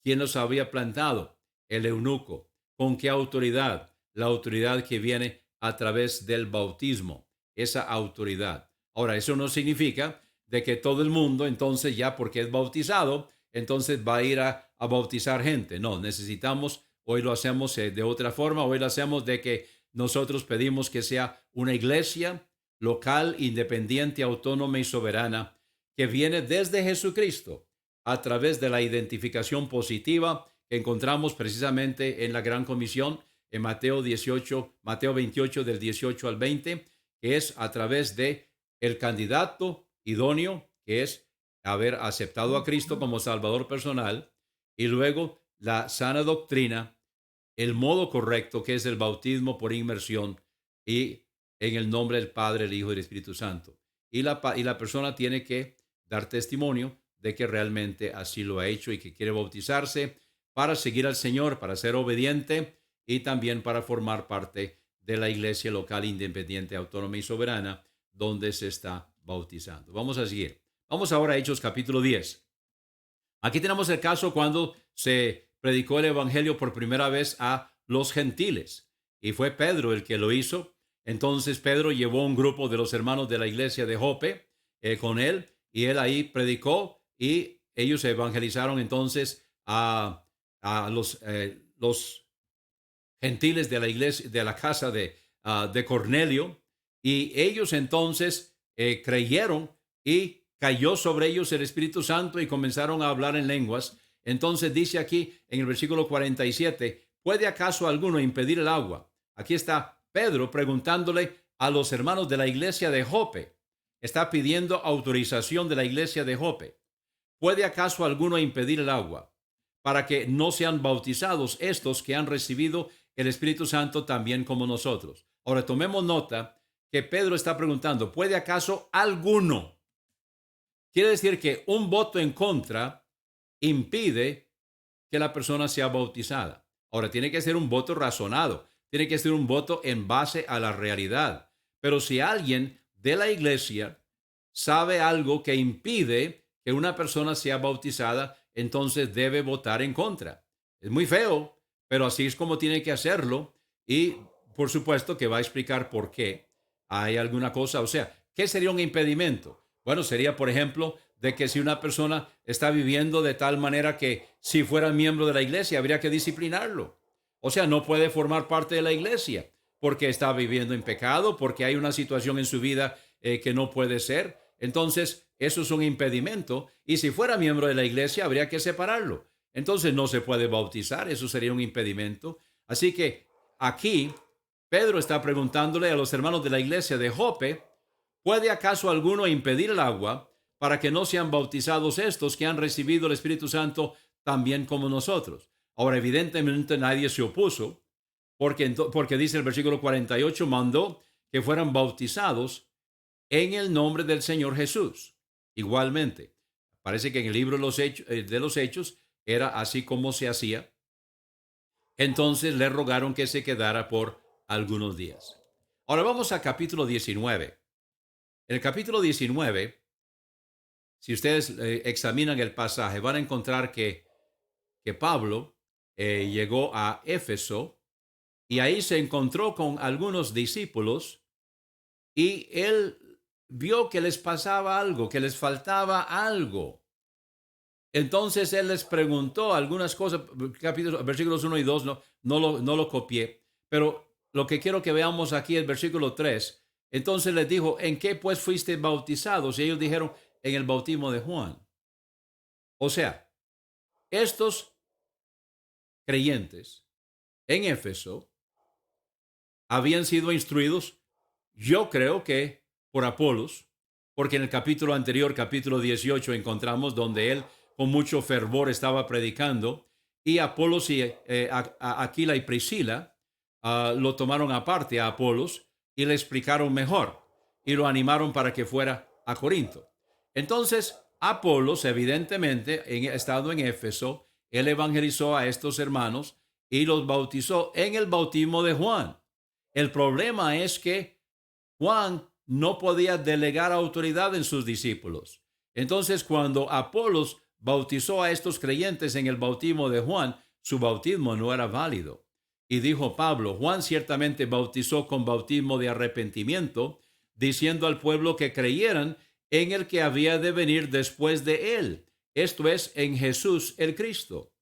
¿Quién los había plantado? El eunuco. ¿Con qué autoridad? La autoridad que viene a través del bautismo, esa autoridad. Ahora, eso no significa de que todo el mundo, entonces ya porque es bautizado, entonces va a ir a bautizar gente. No, necesitamos, hoy lo hacemos de otra forma, hoy lo hacemos de que nosotros pedimos que sea una iglesia local, independiente, autónoma y soberana, que viene desde Jesucristo a través de la identificación positiva que encontramos precisamente en la Gran Comisión, en Mateo 28 del 18 al 20, que es a través de el candidato idóneo, que es haber aceptado a Cristo como Salvador personal, y luego la sana doctrina, el modo correcto, que es el bautismo por inmersión y en el nombre del Padre, el Hijo y el Espíritu Santo. Y la persona tiene que dar testimonio de que realmente así lo ha hecho y que quiere bautizarse para seguir al Señor, para ser obediente y también para formar parte de la iglesia local independiente, autónoma y soberana donde se está bautizando. Vamos a seguir. Vamos ahora a Hechos capítulo 10. Aquí tenemos el caso cuando se predicó el evangelio por primera vez a los gentiles. Y fue Pedro el que lo hizo. Entonces Pedro llevó un grupo de los hermanos de la iglesia de Jope con él, y él ahí predicó, y ellos evangelizaron entonces a los gentiles de la iglesia, de la casa de Cornelio, y ellos entonces creyeron, y cayó sobre ellos el Espíritu Santo y comenzaron a hablar en lenguas. Entonces dice aquí en el versículo 47, ¿puede acaso alguno impedir el agua? Aquí está Pedro preguntándole a los hermanos de la iglesia de Jope. Está pidiendo autorización de la iglesia de Jope. ¿Puede acaso alguno impedir el agua para que no sean bautizados estos que han recibido el Espíritu Santo también como nosotros? Ahora tomemos nota que Pedro está preguntando, ¿puede acaso alguno? Quiere decir que un voto en contra impide que la persona sea bautizada. Ahora tiene que ser un voto razonado, tiene que ser un voto en base a la realidad. Pero si alguien de la iglesia sabe algo que impide que una persona sea bautizada, entonces debe votar en contra. Es muy feo, pero así es como tiene que hacerlo, y por supuesto que va a explicar por qué. Hay alguna cosa, o sea, ¿qué sería un impedimento? Bueno, sería, por ejemplo, de que si una persona está viviendo de tal manera que si fuera miembro de la iglesia habría que disciplinarlo. O sea, no puede formar parte de la iglesia porque está viviendo en pecado, porque hay una situación en su vida que no puede ser. Entonces, eso es un impedimento, y si fuera miembro de la iglesia habría que separarlo. Entonces no se puede bautizar, eso sería un impedimento. Así que aquí Pedro está preguntándole a los hermanos de la iglesia de Jope, ¿puede acaso alguno impedir el agua para que no sean bautizados estos que han recibido el Espíritu Santo también como nosotros? Ahora, evidentemente nadie se opuso, porque dice el versículo 48, mandó que fueran bautizados en el nombre del Señor Jesús. Igualmente, parece que en el libro de los Hechos era así como se hacía. Entonces le rogaron que se quedara por algunos días. Ahora vamos a capítulo 19. En el capítulo 19, si ustedes examinan el pasaje, van a encontrar que Pablo llegó a Éfeso, y ahí se encontró con algunos discípulos, y él vio que les pasaba algo, que les faltaba algo. Entonces él les preguntó algunas cosas, versículos 1 y 2, no lo copié, pero lo que quiero que veamos aquí es el versículo 3. Entonces les dijo, ¿en qué pues fuiste bautizados? Y ellos dijeron, en el bautismo de Juan. O sea, estos creyentes en Éfeso habían sido instruidos, yo creo que por Apolos, porque en el capítulo anterior, capítulo 18, encontramos donde él con mucho fervor estaba predicando, y Apolos y Aquila y Priscila lo tomaron aparte a Apolos y le explicaron mejor y lo animaron para que fuera a Corinto. Entonces, Apolos, evidentemente, estado en Éfeso, él evangelizó a estos hermanos y los bautizó en el bautismo de Juan. El problema es que Juan no podía delegar autoridad en sus discípulos. Entonces, cuando Apolos bautizó a estos creyentes en el bautismo de Juan, su bautismo no era válido. Y dijo Pablo, Juan ciertamente bautizó con bautismo de arrepentimiento, diciendo al pueblo que creyeran en el que había de venir después de él, esto es, en Jesús el Cristo.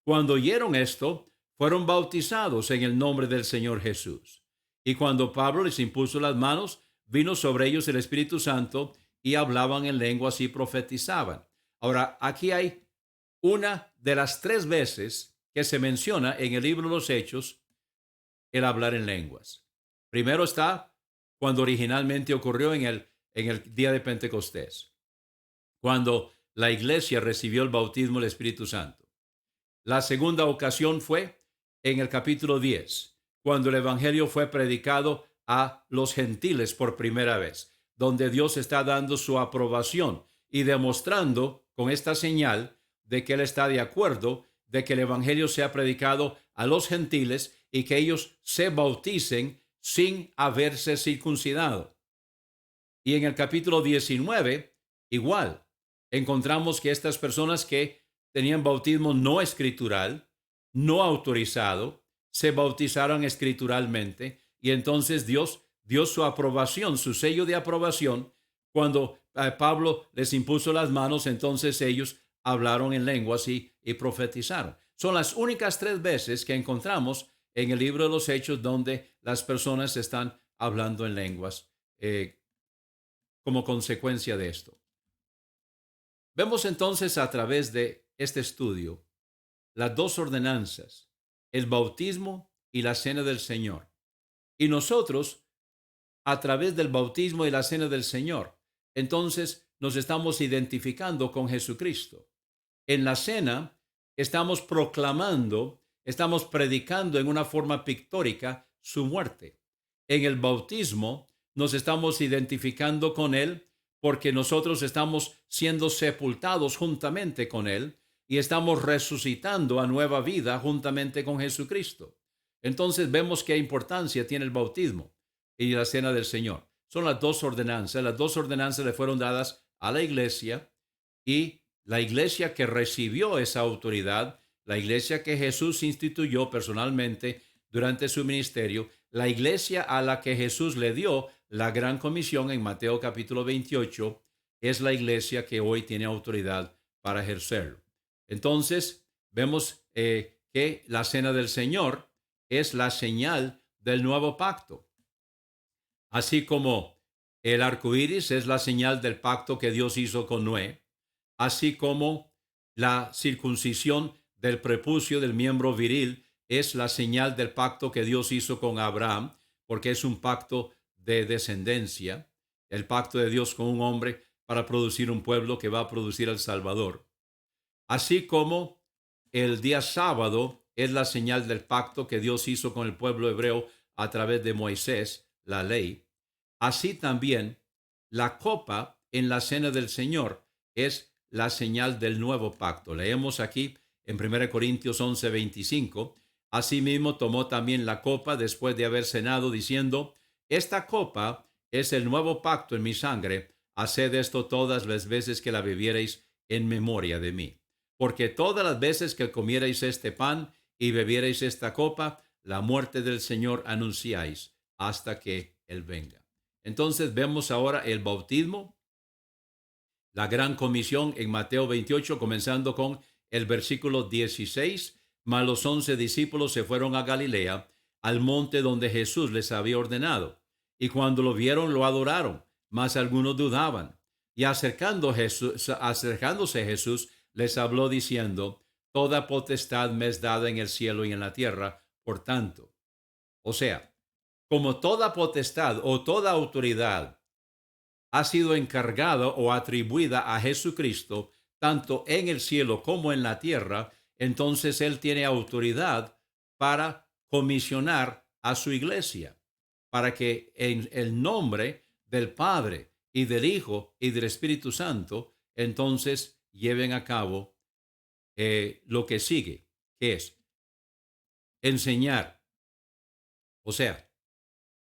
Cuando oyeron esto, fueron bautizados en el nombre del Señor Jesús. Y cuando Pablo les impuso las manos, vino sobre ellos el Espíritu Santo, y hablaban en lenguas y profetizaban. Ahora, aquí hay una de las 3 veces que se menciona en el libro de los Hechos el hablar en lenguas. Primero está cuando originalmente ocurrió en el día de Pentecostés, cuando la iglesia recibió el bautismo del Espíritu Santo. La segunda ocasión fue en el capítulo 10, cuando el evangelio fue predicado a los gentiles por primera vez, donde Dios está dando su aprobación y demostrando con esta señal de que Él está de acuerdo de que el evangelio sea predicado a los gentiles y que ellos se bauticen sin haberse circuncidado. Y en el capítulo 19, igual, encontramos que estas personas que tenían bautismo no escritural, no autorizado, se bautizaron escrituralmente y entonces Dios dio su aprobación, su sello de aprobación. Cuando Pablo les impuso las manos, entonces ellos hablaron en lenguas y profetizaron. Son las únicas 3 veces que encontramos en el libro de los Hechos donde las personas están hablando en lenguas como consecuencia de esto. Vemos entonces a través de este estudio las 2 ordenanzas, el bautismo y la cena del Señor. Y nosotros, a través del bautismo y la cena del Señor, entonces nos estamos identificando con Jesucristo. En la cena estamos proclamando, estamos predicando en una forma pictórica su muerte. En el bautismo nos estamos identificando con Él porque nosotros estamos siendo sepultados juntamente con Él y estamos resucitando a nueva vida juntamente con Jesucristo. Entonces vemos qué importancia tiene el bautismo y la cena del Señor. Son las 2 ordenanzas. Las 2 ordenanzas le fueron dadas a la iglesia y la iglesia que recibió esa autoridad, la iglesia que Jesús instituyó personalmente durante su ministerio, la iglesia a la que Jesús le dio la gran comisión en Mateo capítulo 28, es la iglesia que hoy tiene autoridad para ejercerlo. Entonces, vemos que la cena del Señor es la señal del nuevo pacto. Así como el arco iris es la señal del pacto que Dios hizo con Noé, así como la circuncisión del prepucio del miembro viril es la señal del pacto que Dios hizo con Abraham, porque es un pacto de descendencia, el pacto de Dios con un hombre para producir un pueblo que va a producir al Salvador. Así como el día sábado es la señal del pacto que Dios hizo con el pueblo hebreo a través de Moisés, la ley, así también la copa en la cena del Señor es la señal del nuevo pacto. Leemos aquí en 1 Corintios 11:25, asimismo tomó también la copa después de haber cenado, diciendo, esta copa es el nuevo pacto en mi sangre, haced esto todas las veces que la bebiereis en memoria de mí. Porque todas las veces que comierais este pan y bebierais esta copa, la muerte del Señor anunciáis hasta que Él venga. Entonces vemos ahora el bautismo, la gran comisión en Mateo 28, comenzando con el versículo 16. Mas los 11 discípulos se fueron a Galilea, al monte donde Jesús les había ordenado. Y cuando lo vieron, lo adoraron, mas algunos dudaban. Y acercándose Jesús, les habló diciendo, toda potestad me es dada en el cielo y en la tierra, por tanto. O sea, como toda potestad o toda autoridad ha sido encargada o atribuida a Jesucristo, tanto en el cielo como en la tierra, entonces Él tiene autoridad para comisionar a su iglesia, para que en el nombre del Padre y del Hijo y del Espíritu Santo, entonces lleven a cabo lo que sigue, que es enseñar. O sea,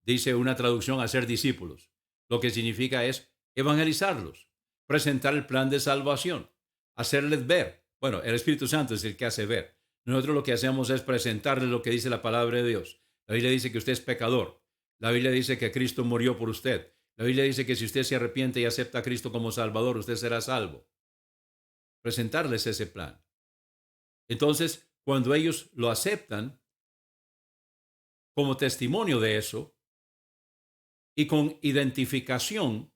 dice una traducción, hacer discípulos. Lo que significa es evangelizarlos, presentar el plan de salvación, hacerles ver. Bueno, el Espíritu Santo es el que hace ver. Nosotros lo que hacemos es presentarles lo que dice la palabra de Dios. La Biblia dice que usted es pecador. La Biblia dice que Cristo murió por usted. La Biblia dice que si usted se arrepiente y acepta a Cristo como Salvador, usted será salvo. Presentarles ese plan. Entonces, cuando ellos lo aceptan, como testimonio de eso, y con identificación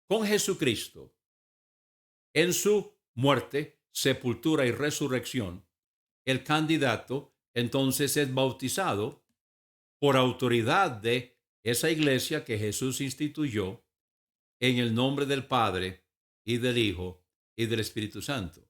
con Jesucristo en su muerte, sepultura y resurrección, el candidato entonces es bautizado por autoridad de esa iglesia que Jesús instituyó en el nombre del Padre y del Hijo y del Espíritu Santo.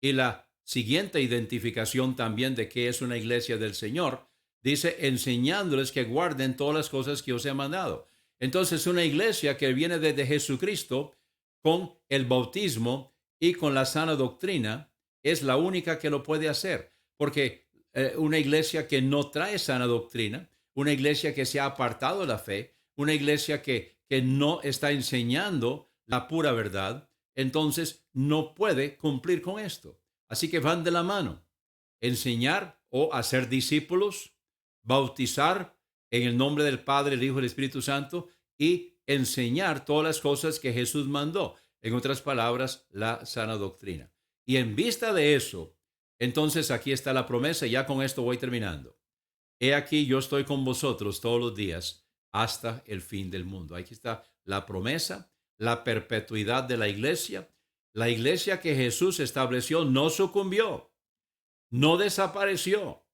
Y la siguiente identificación también de que es una iglesia del Señor, dice, enseñándoles que guarden todas las cosas que os he mandado. Entonces, una iglesia que viene desde Jesucristo con el bautismo y con la sana doctrina es la única que lo puede hacer. Porque una iglesia que no trae sana doctrina, una iglesia que se ha apartado de la fe, una iglesia que no está enseñando la pura verdad, entonces no puede cumplir con esto. Así que van de la mano. Enseñar o hacer discípulos, bautizar en el nombre del Padre, el Hijo y el Espíritu Santo y enseñar todas las cosas que Jesús mandó. En otras palabras, la sana doctrina. Y en vista de eso, entonces aquí está la promesa y ya con esto voy terminando. He aquí, yo estoy con vosotros todos los días hasta el fin del mundo. Aquí está la promesa, la perpetuidad de la iglesia. La iglesia que Jesús estableció no sucumbió, no desapareció.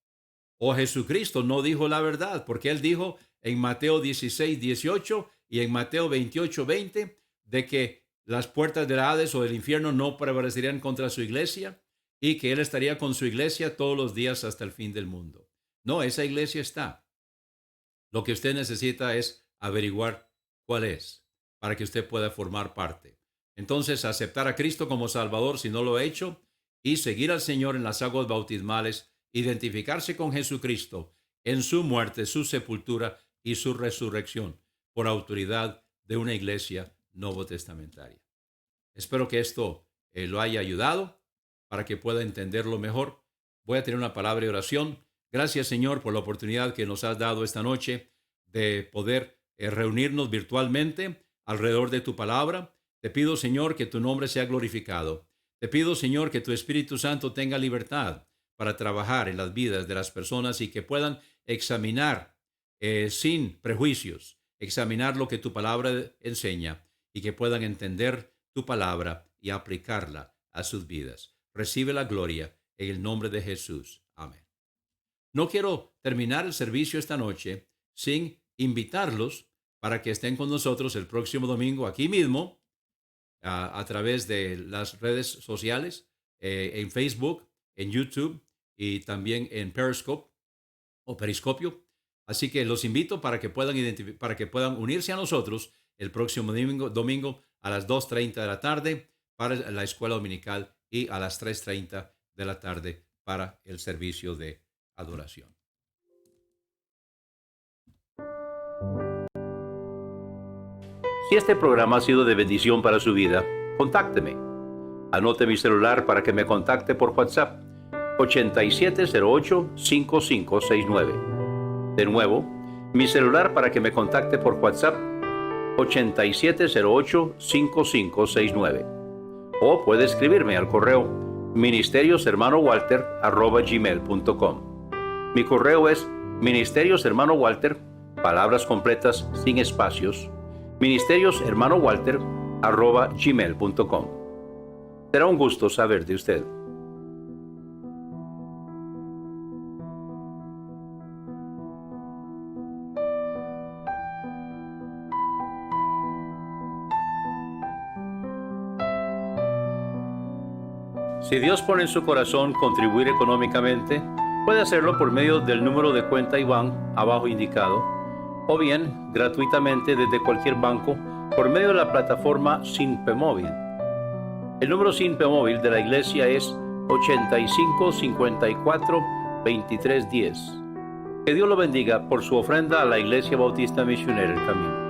O Jesucristo no dijo la verdad, porque él dijo en Mateo 16:18 y en Mateo 28:20 de que las puertas del Hades o del infierno no prevalecerían contra su iglesia y que él estaría con su iglesia todos los días hasta el fin del mundo. No, esa iglesia está. Lo que usted necesita es averiguar cuál es para que usted pueda formar parte. Entonces, aceptar a Cristo como Salvador si no lo ha hecho y seguir al Señor en las aguas bautismales, identificarse con Jesucristo en su muerte, su sepultura y su resurrección por autoridad de una iglesia novotestamentaria. Espero que esto lo haya ayudado para que pueda entenderlo mejor. Voy a tener una palabra de oración. Gracias, Señor, por la oportunidad que nos has dado esta noche de poder reunirnos virtualmente alrededor de tu palabra. Te pido, Señor, que tu nombre sea glorificado. Te pido, Señor, que tu Espíritu Santo tenga libertad para trabajar en las vidas de las personas y que puedan examinar sin prejuicios, examinar lo que tu palabra enseña y que puedan entender tu palabra y aplicarla a sus vidas. Recibe la gloria en el nombre de Jesús. Amén. No quiero terminar el servicio esta noche sin invitarlos para que estén con nosotros el próximo domingo aquí mismo a través de las redes sociales, en Facebook, en YouTube y también en Periscope o Periscopio. Así que los invito para que puedan unirse a nosotros el próximo domingo a las 2:30 de la tarde para la escuela dominical y a las 3:30 de la tarde para el servicio de adoración. Si este programa ha sido de bendición para su vida, contácteme. Anote mi celular para que me contacte por WhatsApp 8708-5569. De nuevo, mi celular para que me contacte por WhatsApp 8708-5569. O puede escribirme al correo ministerioshermanowalter@gmail.com. Mi correo es ministerioshermanowalter, palabras completas sin espacios, ministerioshermanowalter@gmail.com. Será un gusto saber de usted. Si Dios pone en su corazón contribuir económicamente, puede hacerlo por medio del número de cuenta IBAN abajo indicado, o bien gratuitamente desde cualquier banco por medio de la plataforma Sinpe Móvil. El número Sinpe Móvil de la iglesia es 8554-2310. Que Dios lo bendiga por su ofrenda a la Iglesia Bautista Misionera El Camino.